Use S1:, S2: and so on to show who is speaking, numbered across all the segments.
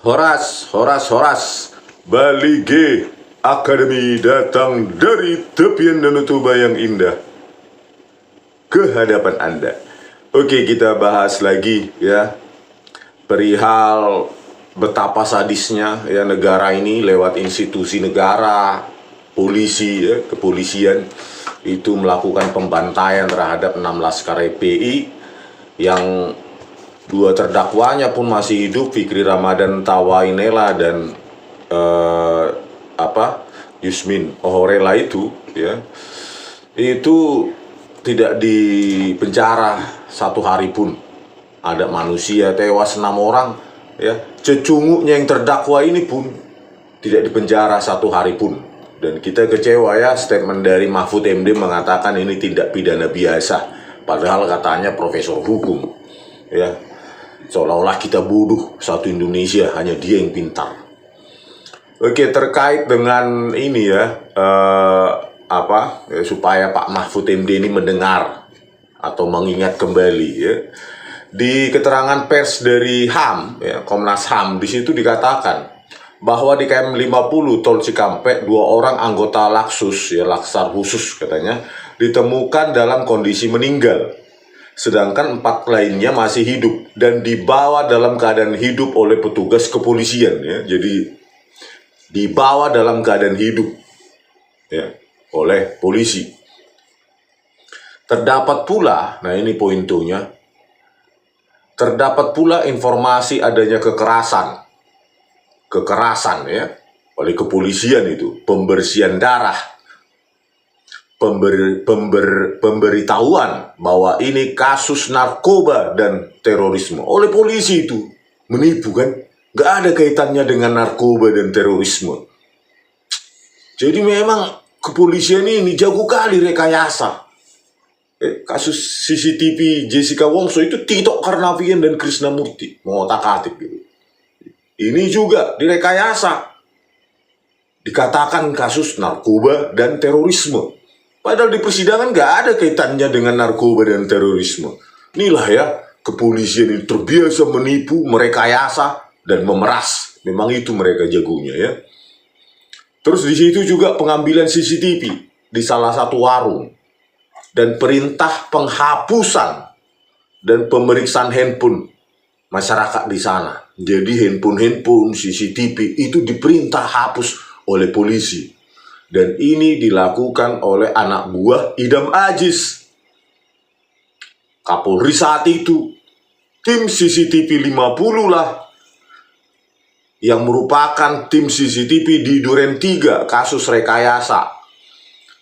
S1: Horas, Horas, Horas, Bali G Academy datang dari tepian Danau Toba yang indah ke hadapan Anda. Oke, kita bahas lagi ya perihal betapa sadisnya ya negara ini lewat institusi negara, polisi ya, kepolisian itu melakukan pembantaian terhadap 6 laskar FPI yang dua terdakwanya pun masih hidup, Fikri Ramadan Tawainela dan Yusmin Ohorela itu ya, itu tidak dipenjara satu hari pun. Ada manusia tewas 6 orang ya, cecunguknya yang terdakwa ini pun tidak dipenjara satu hari pun. Dan kita kecewa ya, statement dari Mahfud MD mengatakan ini tindak pidana biasa, padahal katanya profesor hukum ya. Seolah-olah kita bodoh, satu Indonesia hanya dia yang pintar. Oke, terkait dengan ini ya, supaya Pak Mahfud MD ini mendengar atau mengingat kembali ya, di keterangan pers dari HAM ya, Komnas HAM, di situ dikatakan bahwa di KM 50 Tol Cikampek 2 orang anggota Laksus ya, Laskar Khusus katanya, ditemukan dalam kondisi meninggal, sedangkan 4 lainnya masih hidup dan dibawa dalam keadaan hidup oleh petugas kepolisian ya. Jadi dibawa dalam keadaan hidup ya oleh polisi. Terdapat pula, nah ini poinnya, terdapat pula informasi adanya kekerasan ya oleh kepolisian, itu pembersihan darah, pemberitahuan bahwa ini kasus narkoba dan terorisme oleh polisi. Itu menipu kan, gak ada kaitannya dengan narkoba dan terorisme. Jadi memang kepolisian ini jago kali rekayasa. Kasus CCTV Jessica Wongso itu Tito Karnavian dan Krisnamurti mengotak-atik gitu. Ini juga direkayasa, dikatakan kasus narkoba dan terorisme, padahal di persidangan gak ada kaitannya dengan narkoba dan terorisme. Inilah ya, kepolisian ini terbiasa menipu, merekayasa, dan memeras. Memang itu mereka jagonya ya. Terus di situ juga pengambilan CCTV di salah satu warung, dan perintah penghapusan dan pemeriksaan handphone masyarakat di sana. Jadi handphone CCTV itu diperintah hapus oleh polisi. Dan ini dilakukan oleh anak buah Idam Aziz, Kapolri saat itu. Tim CCTV 50 lah yang merupakan tim CCTV di Duren 3 kasus rekayasa,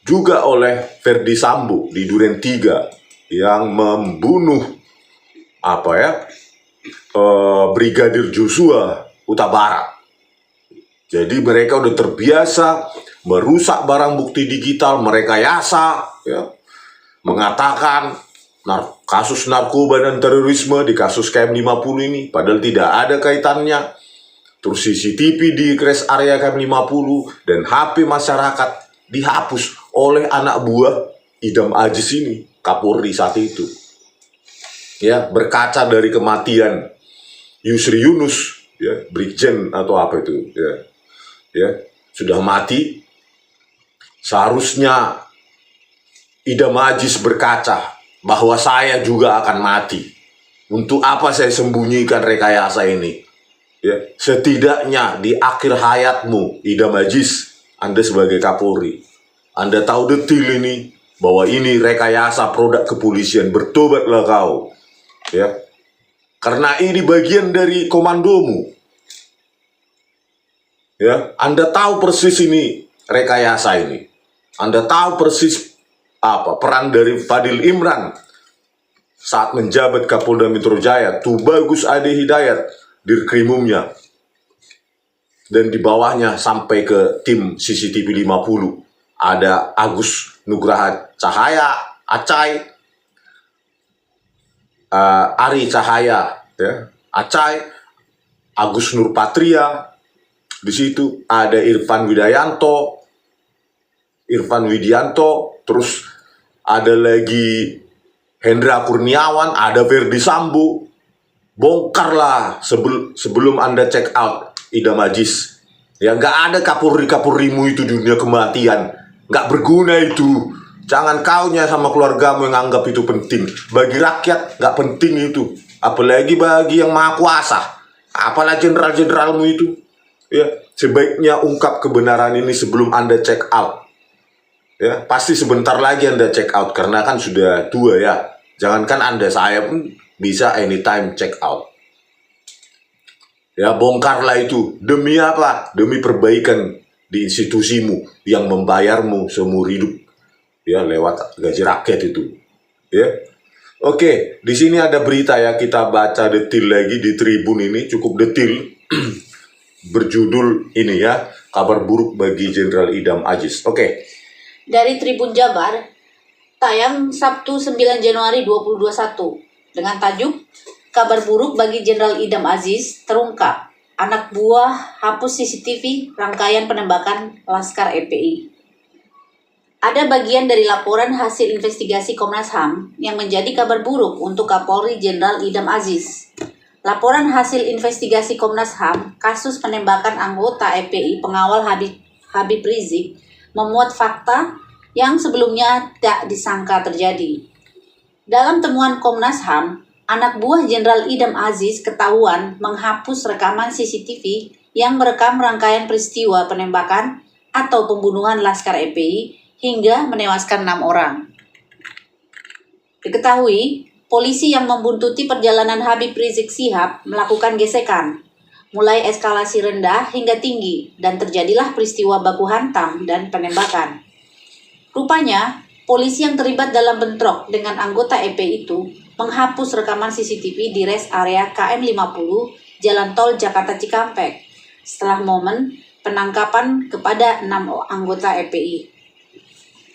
S1: juga oleh Verdi Sambo di Duren 3 yang membunuh Brigadir Joshua Huta Barat. Jadi mereka udah terbiasa merusak barang bukti digital, merekayasa ya, mengatakan kasus narkoba dan terorisme di kasus KM 50 ini padahal tidak ada kaitannya. Terus CCTV di rest area KM 50 dan HP masyarakat dihapus oleh anak buah Idam Aziz ini, Kapolri saat itu ya, berkaca dari kematian Yusri Yunus ya, Brigjen atau apa itu ya, sudah mati. Seharusnya Idam Aziz berkaca bahwa saya juga akan mati. Untuk apa saya sembunyikan rekayasa ini ya? Setidaknya di akhir hayatmu Idam Aziz, Anda sebagai Kapolri, Anda tahu detil ini bahwa ini rekayasa produk kepolisian. Bertobatlah kau ya, karena ini bagian dari komandomu ya. Anda tahu persis ini rekayasa ini. Anda tahu persis apa peran dari Fadil Imran saat menjabat Kapolda Metro Jaya, Tubagus Ade Hidayat Dirkrimumnya, dan di bawahnya sampai ke tim CCTV 50 ada Agus Nugraha Cahaya, Acai, Ari Cahaya ya, Acai, Agus Nurpatria. Di situ ada Irfan Widianto, terus ada lagi Hendra Kurniawan, ada Verdi Sambo. Bongkarlah sebelum Anda check out Idam Aziz. Ya nggak ada kapolri-kapolrimu itu di dunia kematian. Nggak berguna itu. Jangan kaunya sama keluargamu yang anggap itu penting. Bagi rakyat nggak penting itu. Apalagi bagi yang maha kuasa. Apalah jenderal-jenderalmu itu. Ya, sebaiknya ungkap kebenaran ini sebelum Anda check out. Ya, pasti sebentar lagi Anda check out karena kan sudah tua ya. Jangankan Anda, saya pun bisa anytime check out. Ya, bongkarlah itu. Demi apa? Demi perbaikan di institusimu yang membayarmu seumur hidup. Ya, lewat gaji rakyat itu. Ya. Oke, di sini ada berita ya, kita baca detil lagi di Tribun ini, cukup detil. Berjudul ini ya, kabar buruk bagi Jenderal Idam Aziz. Oke.
S2: Dari Tribun Jabar, tayang Sabtu 9 Januari 2021 dengan tajuk Kabar buruk bagi Jenderal Idam Aziz terungkap. Anak buah hapus CCTV rangkaian penembakan Laskar FPI. Ada bagian dari laporan hasil investigasi Komnas HAM yang menjadi kabar buruk untuk Kapolri Jenderal Idam Aziz. Laporan hasil investigasi Komnas HAM kasus penembakan anggota FPI pengawal Habib Rizik memuat fakta yang sebelumnya tak disangka terjadi. Dalam temuan Komnas HAM, anak buah Jenderal Idam Aziz ketahuan menghapus rekaman CCTV yang merekam rangkaian peristiwa penembakan atau pembunuhan Laskar FPI hingga menewaskan 6 orang. Diketahui, polisi yang membuntuti perjalanan Habib Rizik Syihab melakukan gesekan, mulai eskalasi rendah hingga tinggi, dan terjadilah peristiwa baku hantam dan penembakan. Rupanya, polisi yang terlibat dalam bentrok dengan anggota FPI itu menghapus rekaman CCTV di rest area KM 50 Jalan Tol Jakarta Cikampek setelah momen penangkapan kepada 6 anggota FPI.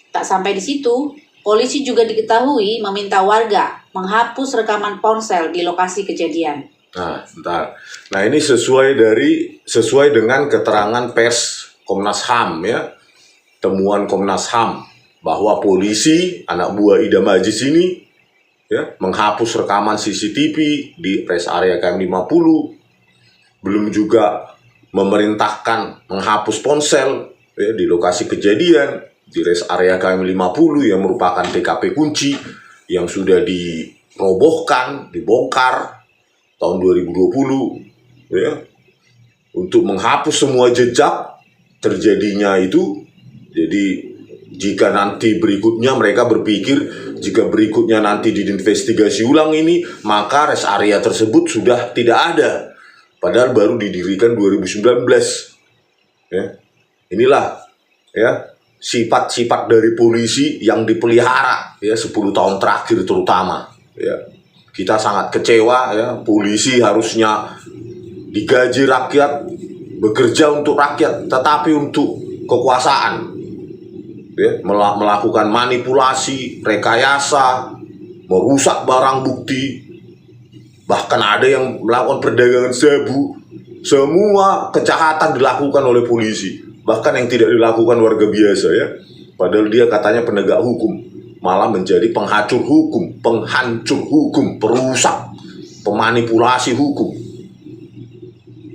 S2: Tak sampai di situ, polisi juga diketahui meminta warga menghapus rekaman ponsel di lokasi kejadian.
S1: Nah, bentar. Nah, ini sesuai dengan keterangan pers Komnas HAM ya. Temuan Komnas HAM bahwa polisi anak buah Idam Aziz ini ya menghapus rekaman CCTV di rest area KM 50. Belum juga memerintahkan menghapus ponsel ya, di lokasi kejadian di rest area KM 50 yang merupakan TKP kunci yang sudah dirobohkan, dibongkar tahun 2020 ya, untuk menghapus semua jejak terjadinya itu. Jadi jika nanti berikutnya mereka berpikir jika berikutnya nanti diinvestigasi ulang ini, maka rest area tersebut sudah tidak ada, padahal baru didirikan 2019 ya. Inilah ya sifat-sifat dari polisi yang dipelihara ya 10 tahun terakhir terutama ya. Kita sangat kecewa ya, polisi harusnya digaji rakyat, bekerja untuk rakyat, tetapi untuk kekuasaan ya, melakukan manipulasi, rekayasa, merusak barang bukti, bahkan ada yang melakukan perdagangan sabu. Semua kejahatan dilakukan oleh polisi, bahkan yang tidak dilakukan warga biasa ya. Padahal dia katanya penegak hukum, malah menjadi penghancur hukum, perusak, pemanipulasi hukum.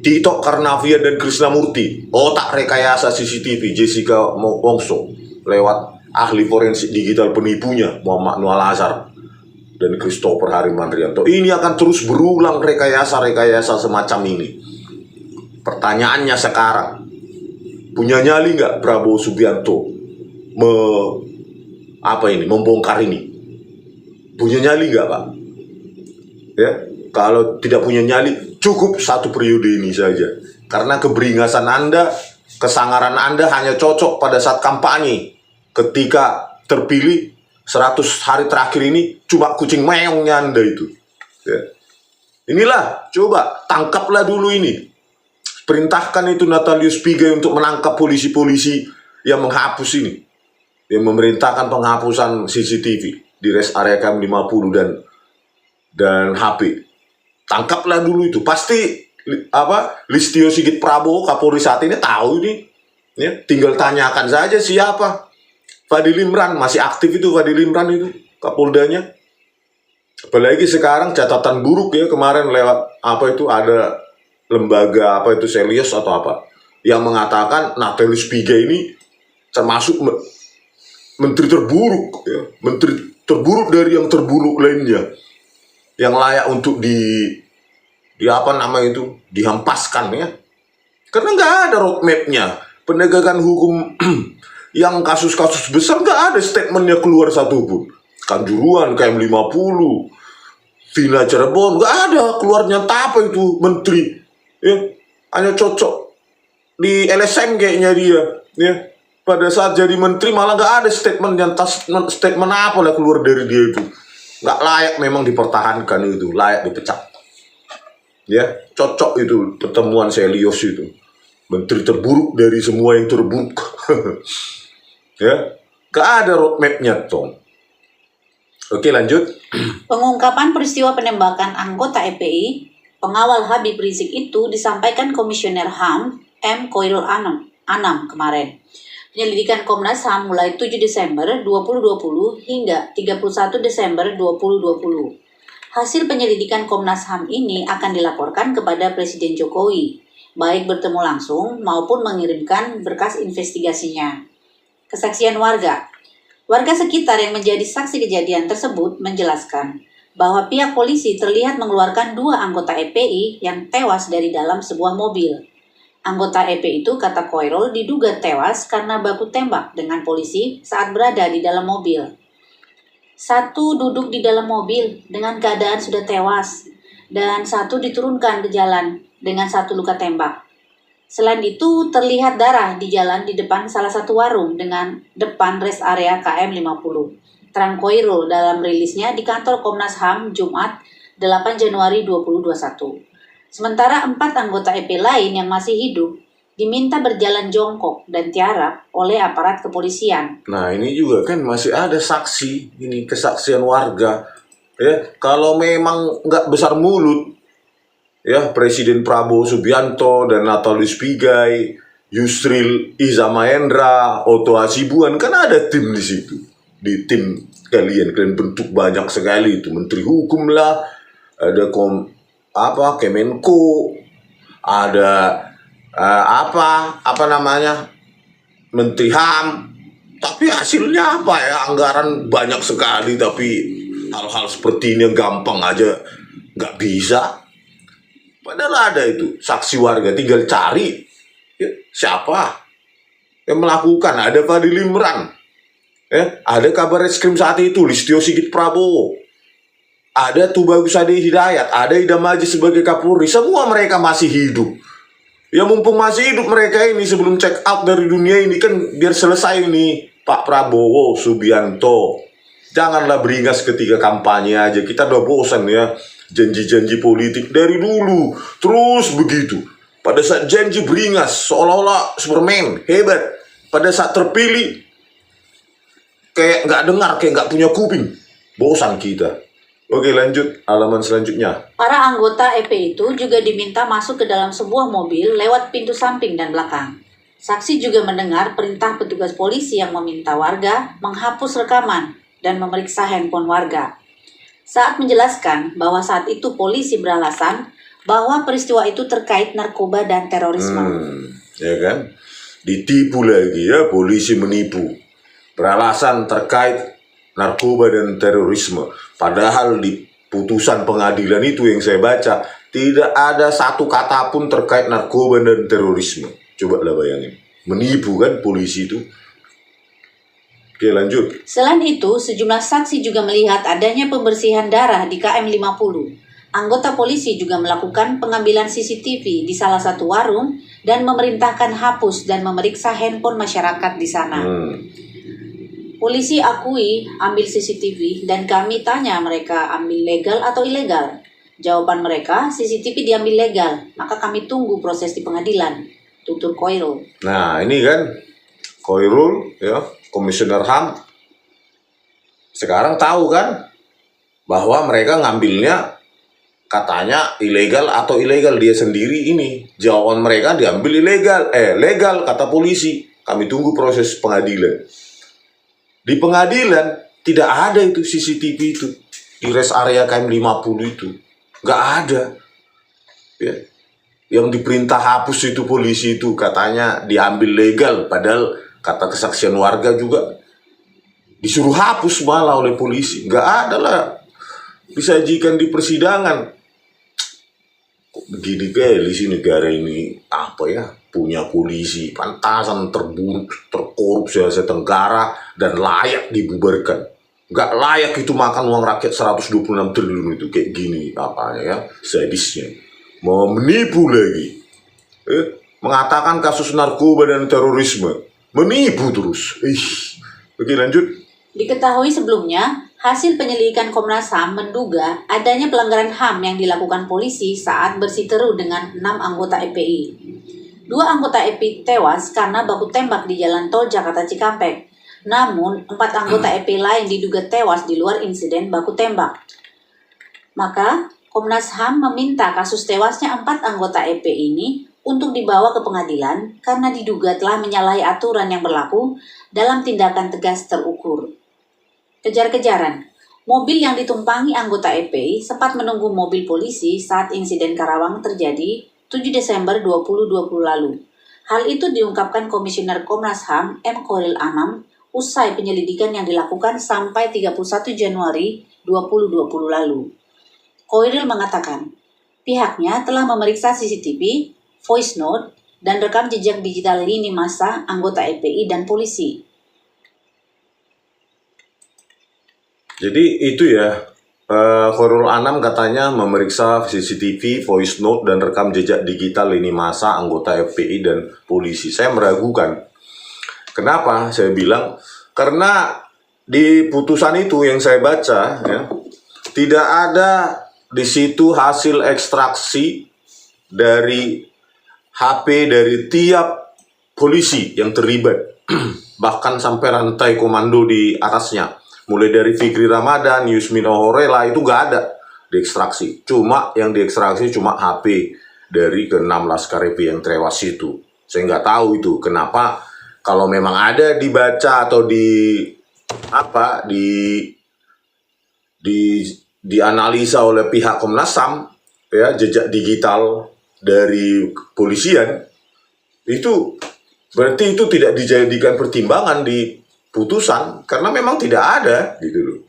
S1: Tito Karnavian dan Krisnamurti, otak rekayasa CCTV Jessica Wongso lewat ahli forensik digital penipunya Muhammad Nual Azhar dan Christopher Harimandrianto. Ini akan terus berulang rekayasa-rekayasa semacam ini. Pertanyaannya sekarang, punya nyali nggak Prabowo Subianto membongkar ini? Punya nyali nggak, Pak? Ya, kalau tidak punya nyali, cukup 1 periode ini saja. Karena keberingasan Anda, kesangaran Anda hanya cocok pada saat kampanye. Ketika terpilih 100 hari terakhir ini, cuma kucing meongnya Anda itu. Ya. Inilah, coba tangkaplah dulu ini. Perintahkan itu Natalius Pigai untuk menangkap polisi-polisi yang menghapus ini, yang memerintahkan penghapusan CCTV di rest area KM 50 dan HP. Tangkaplah dulu itu. Pasti Listio Sigit Prabowo Kapolri saat ini tahu ini ya, tinggal tanyakan saja siapa. Fadil Imran, masih aktif itu Fadil Imran itu Kapoldanya. Apalagi sekarang catatan buruk ya, kemarin lewat ada lembaga apa itu Celios atau apa yang mengatakan Natalius Pigai ini termasuk menteri terburuk, ya, menteri terburuk dari yang terburuk lainnya, yang layak untuk di apa nama itu dihampaskan ya, karena nggak ada roadmapnya penegakan hukum yang kasus-kasus besar, nggak ada statementnya keluar satupun. Kanjuruhan, KM50, Vina Cirebon, nggak ada keluarnya apa itu menteri, ya hanya cocok di LSM kayaknya dia, ya pada saat jadi menteri malah nggak ada statement apa lah keluar dari dia itu, nggak layak memang dipertahankan, itu layak dipecat, ya cocok itu pertemuan Celios itu, menteri terburuk dari semua yang terburuk. Ya nggak ada roadmapnya Tom. Oke lanjut.
S2: Pengungkapan peristiwa penembakan anggota EPI, pengawal Habib Rizik itu disampaikan Komisioner HAM M. Khoirul Anam kemarin. Penyelidikan Komnas HAM mulai 7 Desember 2020 hingga 31 Desember 2020. Hasil penyelidikan Komnas HAM ini akan dilaporkan kepada Presiden Jokowi, baik bertemu langsung maupun mengirimkan berkas investigasinya. Kesaksian warga. Warga sekitar yang menjadi saksi kejadian tersebut menjelaskan bahwa pihak polisi terlihat mengeluarkan 2 anggota EPI yang tewas dari dalam sebuah mobil. Anggota EPI itu, kata Khoirul, diduga tewas karena baku tembak dengan polisi saat berada di dalam mobil. Satu duduk di dalam mobil dengan keadaan sudah tewas, dan satu diturunkan ke jalan dengan 1 luka tembak. Selain itu, terlihat darah di jalan di depan salah satu warung dengan depan rest area KM50. Terang Khoirul dalam rilisnya di kantor Komnas HAM Jumat 8 Januari 2021. Sementara 4 anggota EP lain yang masih hidup diminta berjalan jongkok dan tiarap oleh aparat kepolisian.
S1: Nah ini juga kan masih ada saksi, ini kesaksian warga. Ya kalau memang nggak besar mulut, ya Presiden Prabowo Subianto dan Natalius Pigai, Yusril Iza Mahendra, Otto Hasibuan, kan ada tim di situ. Di tim kalian bentuk banyak sekali itu, Menteri Hukum lah, ada Kemenko, ada apa namanya Menteri HAM, tapi hasilnya apa ya, anggaran banyak sekali tapi hal-hal seperti ini gampang aja nggak bisa. Padahal ada itu saksi warga, tinggal cari ya, siapa yang melakukan. Ada Fadil Imran, ya, ada kabar reskrim saat itu Listio Sigit Prabowo, ada Tubagus Ade Hidayat, ada Idam Aziz sebagai Kapolri. Semua mereka masih hidup. Ya mumpung masih hidup mereka ini, sebelum check out dari dunia ini kan biar selesai ini Pak Prabowo Subianto. Janganlah beringas ketika kampanye aja. Kita udah bosan ya janji-janji politik dari dulu terus begitu. Pada saat janji beringas seolah-olah Superman hebat, pada saat terpilih kayak nggak dengar, kayak nggak punya kuping. Bosan kita. Oke lanjut, halaman selanjutnya.
S2: Para anggota EP itu juga diminta masuk ke dalam sebuah mobil lewat pintu samping dan belakang. Saksi juga mendengar perintah petugas polisi yang meminta warga menghapus rekaman dan memeriksa handphone warga. Saat menjelaskan bahwa saat itu polisi beralasan bahwa peristiwa itu terkait narkoba dan terorisme.
S1: Ya kan? Ditipu lagi ya, polisi menipu. Beralasan terkait narkoba dan terorisme. Padahal di putusan pengadilan itu yang saya baca, tidak ada satu kata pun terkait narkoba dan terorisme. Coba lah bayangin. Menipu kan polisi itu. Oke lanjut.
S2: Selain itu, sejumlah saksi juga melihat adanya pembersihan darah di KM50. Anggota polisi juga melakukan pengambilan CCTV di salah satu warung dan memerintahkan hapus dan memeriksa handphone masyarakat di sana. Polisi akui ambil CCTV dan kami tanya mereka ambil legal atau ilegal. Jawaban mereka, CCTV diambil legal, maka kami tunggu proses di pengadilan. Tutur Khoirul.
S1: Nah ini kan Khoirul ya, Komisioner HAM, sekarang tahu kan bahwa mereka ngambilnya katanya ilegal atau ilegal. Dia sendiri ini jawaban mereka diambil ilegal, legal kata polisi. Kami tunggu proses pengadilan. Di pengadilan tidak ada itu CCTV itu di rest area KM50 itu, nggak ada. Ya. yang diperintah hapus itu polisi itu katanya diambil legal, padahal kata kesaksian warga juga disuruh hapus malah oleh polisi. Nggak ada lah disajikan di persidangan. Kok begini kali sih negara ini, apa ya, punya polisi pantasan terburuk, terkorup se Tenggara dan layak dibubarkan. Nggak layak itu makan uang rakyat 126 triliun itu kayak gini apa ya, sadisnya. Mau menipu lagi. Mengatakan kasus narkoba dan terorisme. Menipu terus. Oke lanjut.
S2: Diketahui sebelumnya, hasil penyelidikan Komnas HAM menduga adanya pelanggaran HAM yang dilakukan polisi saat bersiteru dengan 6 anggota EPI. 2 anggota EPI tewas karena baku tembak di jalan tol Jakarta Cikampek. Namun, 4 anggota EPI lain diduga tewas di luar insiden baku tembak. Maka, Komnas HAM meminta kasus tewasnya 4 anggota EPI ini untuk dibawa ke pengadilan karena diduga telah menyalahi aturan yang berlaku dalam tindakan tegas terukur. Kejar-kejaran, mobil yang ditumpangi anggota EPI sempat menunggu mobil polisi saat insiden Karawang terjadi 7 Desember 2020 lalu. Hal itu diungkapkan Komisioner Komnas HAM M. Khairil Anam usai penyelidikan yang dilakukan sampai 31 Januari 2020 lalu. Khairil mengatakan, pihaknya telah memeriksa CCTV, voice note, dan rekam jejak digital lini masa anggota EPI dan polisi.
S1: Jadi itu ya, Khairul Anam katanya memeriksa CCTV, voice note, dan rekam jejak digital lini masa anggota FPI dan polisi. Saya meragukan. Kenapa? Saya bilang, karena di putusan itu yang saya baca, ya, tidak ada di situ hasil ekstraksi dari HP dari tiap polisi yang terlibat. Bahkan sampai rantai komando di atasnya. Mulai dari Fikri Ramadan, Yusmino Horela itu nggak ada diekstraksi. Cuma yang diekstraksi cuma HP dari ke-6 Laskar EPI yang tewas itu. Saya nggak tahu itu kenapa kalau memang ada dibaca atau dianalisa oleh pihak Komnas HAM ya, jejak digital dari kepolisian itu berarti itu tidak dijadikan pertimbangan di putusan karena memang tidak ada gitu loh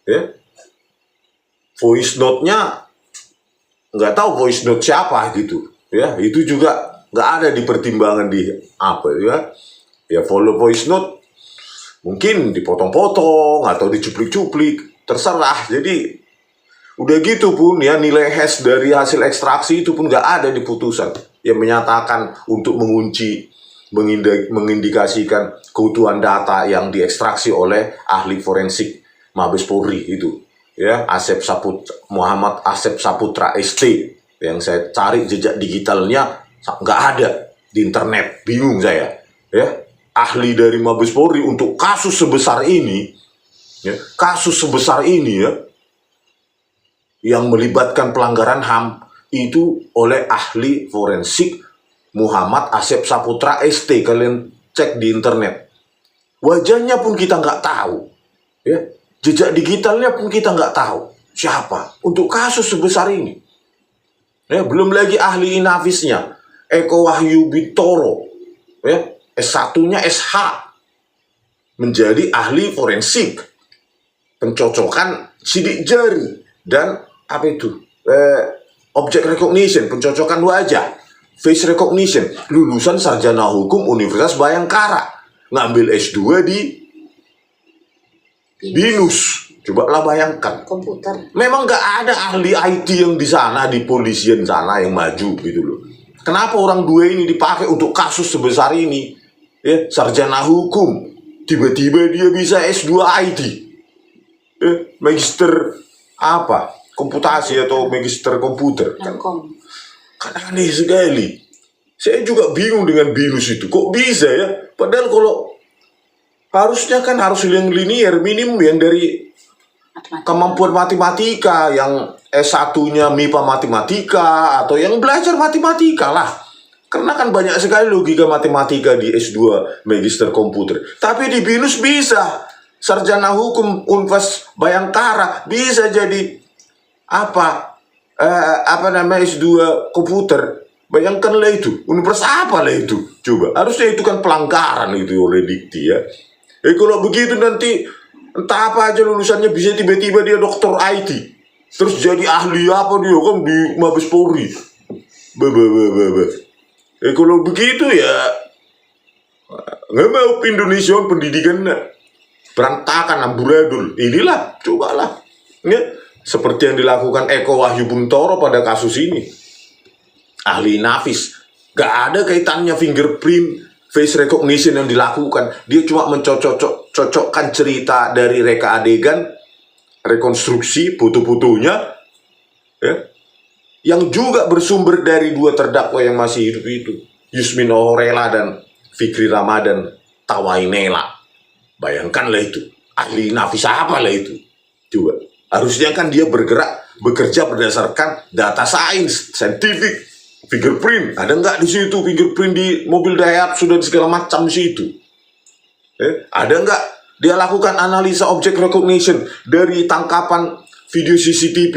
S1: ya. Voice note-nya nggak tahu voice note siapa gitu ya, itu juga nggak ada di pertimbangan di apa ya follow voice note mungkin dipotong-potong atau dicuplik-cuplik terserah. Jadi udah gitu pun ya, nilai hash dari hasil ekstraksi itu pun nggak ada di putusan yang menyatakan untuk mengunci, mengindikasikan keutuhan data yang diekstraksi oleh ahli forensik Mabes Polri itu ya, Muhammad Asep Saputra ST, yang saya cari jejak digitalnya nggak ada di internet, bingung saya ya. Ahli dari Mabes Polri untuk kasus sebesar ini ya, yang melibatkan pelanggaran HAM itu oleh ahli forensik Muhammad Asep Saputra ST. Kalian cek di internet. Wajahnya pun kita nggak tahu. Ya. Jejak digitalnya pun kita nggak tahu. Siapa? Untuk kasus sebesar ini. Ya, belum lagi ahli inafisnya. Eko Wahyu Bintoro. Ya, S1-nya SH. Menjadi ahli forensik. Pencocokan sidik jari. Dan apa itu? Object recognition. Pencocokan wajah. Face recognition, lulusan sarjana hukum Universitas Bayangkara, ngambil S2 di BINUS. Cobalah bayangkan.
S2: Komputer.
S1: Memang nggak ada ahli IT yang di sana, di polisian sana yang maju gitu loh. Kenapa orang dua ini dipakai untuk kasus sebesar ini? Ya, sarjana hukum, tiba-tiba dia bisa S2 IT, magister apa? Komputasi atau magister komputer. Kan aneh sekali. Saya juga bingung dengan BINUS itu. Kok bisa ya? Padahal kalau harusnya kan harus yang linier, minimum yang dari kemampuan matematika, yang S1-nya MIPA matematika, atau yang belajar matematika lah. Karena kan banyak sekali logika matematika di S2 magister komputer. Tapi di BINUS bisa. Sarjana hukum Universitas Bayangkara bisa jadi S2 komputer Bayangkanlah itu, universitas apa lah itu? Coba, harusnya itu kan pelanggaran itu oleh Dikti ya. Kalau begitu nanti entah apa aja lulusannya bisa tiba-tiba dia dokter IT, terus jadi ahli apa dia kan di Mabes Polri. Kalau begitu ya nggak mau Indonesia pendidikan berantakan amburadul. Inilah, cobalah ya, seperti yang dilakukan Eko Wahyu Buntoro pada kasus ini. Ahli Nafis, gak ada kaitannya fingerprint, face recognition yang dilakukan. Dia cuma mencocokkan cerita dari reka adegan, rekonstruksi foto-fotonya, ya, yang juga bersumber dari dua terdakwa yang masih hidup itu, Yusmin Ohorela dan Fikri Ramadan Tawainela. Bayangkanlah itu, ahli Nafis apa lah itu? Coba, harusnya kan dia bekerja berdasarkan data sains, scientific. Fingerprint, ada nggak di situ fingerprint di mobil Dayat sudah segala macam di situ? Ada nggak dia lakukan analisa object recognition dari tangkapan video CCTV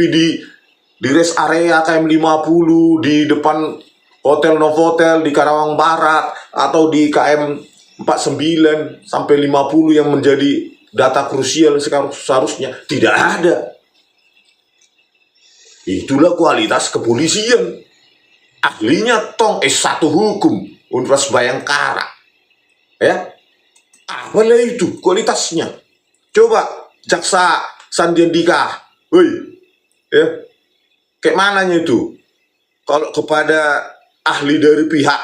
S1: di rest area KM50 di depan Hotel Novotel di Karawang Barat atau di KM 49 sampai 50 yang menjadi data krusial seharusnya tidak ada. Itulah kualitas kepolisian. Ahlinya tong S1 hukum Universitas Bayangkara, ya, apalah itu kualitasnya? Coba jaksa Sandiandika, woi, ya, kayak mananya itu? Kalau kepada ahli dari pihak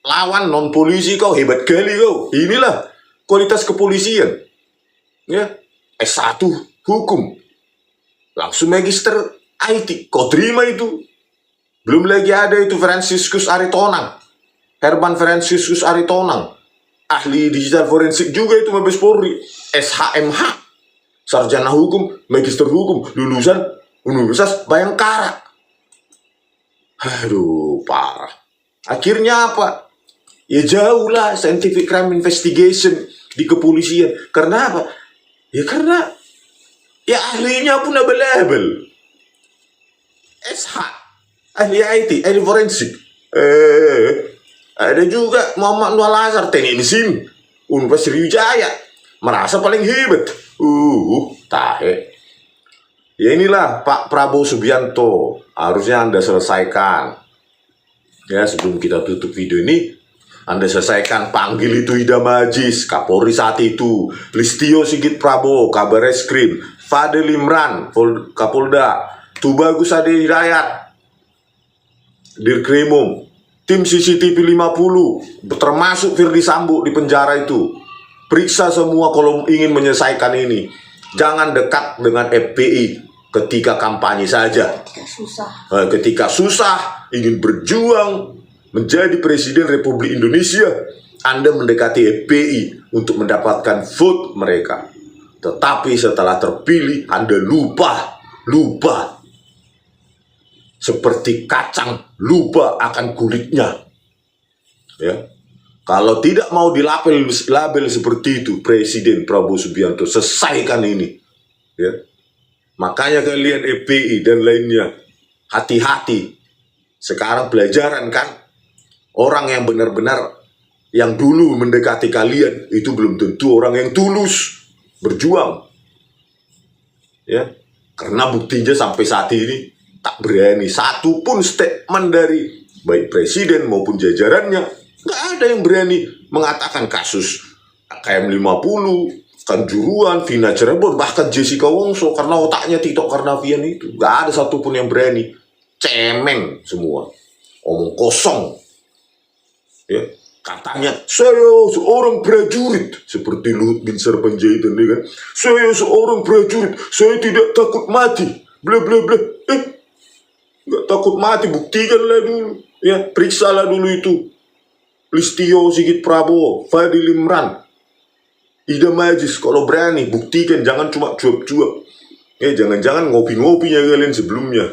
S1: lawan non polisi kau hebat kali kau. Inilah kualitas kepolisian, ya, S1 hukum, langsung magister IT, kau terima itu? Belum lagi ada itu Franciscus Aritonang, Herman Franciscus Aritonang, ahli digital forensik juga itu Mabes Polri, SHMH, sarjana hukum, magister hukum, lulusan Universitas Bayangkara. Aduh, parah. Akhirnya apa? Ya jauh lah scientific crime investigation di kepolisian. Karena apa? Ya karena ya ahlinya pun abal-abal. SH, ahli IT, ahli forensik. Ada juga Muhammad Nur Al-Azhar, teknik mesin, Universitas Sriwijaya, merasa paling hebat. Tahe. Ya inilah Pak Prabowo Subianto, harusnya Anda selesaikan. Ya sebelum kita tutup video ini, Anda selesaikan panggil itu Idam Aziz, Kapolri saat itu, Listio Sigit Prabowo, Kabar Eskrim, Fadil Imran, Kapolda, Tubagus Ade Hidayat, Dirkrimum, tim CCTV 50, termasuk Firdi Sambo di penjara itu. Periksa semua kalau ingin menyelesaikan ini. Jangan dekat dengan FPI ketika kampanye saja. Ketika susah, ingin berjuang menjadi Presiden Republik Indonesia, Anda mendekati FPI untuk mendapatkan vote mereka. Tetapi setelah terpilih, Anda lupa. Seperti kacang lupa akan kulitnya. Ya. Kalau tidak mau dilabel seperti itu, Presiden Prabowo Subianto, selesaikan ini. Ya. Makanya kalian FPI dan lainnya, hati-hati. Sekarang pelajaran kan, orang yang benar-benar yang dulu mendekati kalian, itu belum tentu orang yang tulus berjuang. Ya. Karena buktinya sampai saat ini, tak berani satu pun statement dari baik presiden maupun jajarannya, nggak ada yang berani mengatakan kasus KM50, Kanjuruan, Vina Cirebon, bahkan Jessica Wongso karena otaknya Tito Karnavian itu, nggak ada satupun yang berani. Cemeng semua, omong kosong. Ya, katanya saya seorang prajurit seperti Luhut bin Sarpanjaitan, kan? Saya seorang prajurit, saya tidak takut mati, bla bla bla. Nggak takut mati, buktikanlah dulu. Ya, periksalah dulu itu. Listio Sigit Prabowo, Fadil Imran, Idam Aziz, kalau berani buktikan, jangan cuma cuap-cuap. Jangan-jangan ngopi-ngopinya kalian sebelumnya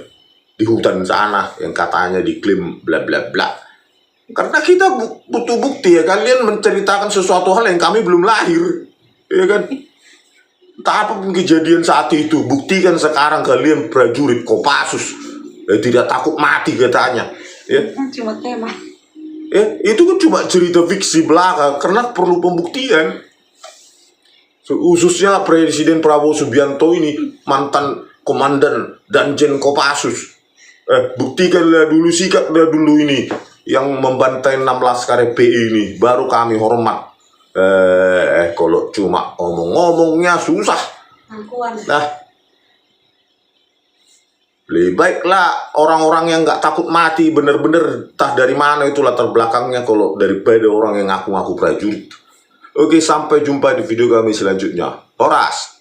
S1: di hutan sana yang katanya diklaim bla bla bla. Karena kita butuh bukti ya, kalian menceritakan sesuatu hal yang kami belum lahir. Ya kan? Entah apapun kejadian saat itu, buktikan sekarang kalian prajurit Kopassus. Tidak takut mati katanya. Ya,
S2: Cuma tema.
S1: itu kan cuma cerita fiksi belaka karena perlu pembuktian. Khususnya Presiden Prabowo Subianto ini mantan komandan Danjen Kopassus. Buktikanlah dulu, sikaplah dulu ini yang membantai 6 laskar FPI ini, baru kami hormat. Kalau cuma ngomong-ngomongnya susah. Nah, lebih baiklah orang-orang yang nggak takut mati bener-bener entah dari mana itu latar belakangnya, kalau daripada orang yang ngaku-ngaku prajurit. Oke, sampai jumpa di video kami selanjutnya. Horas.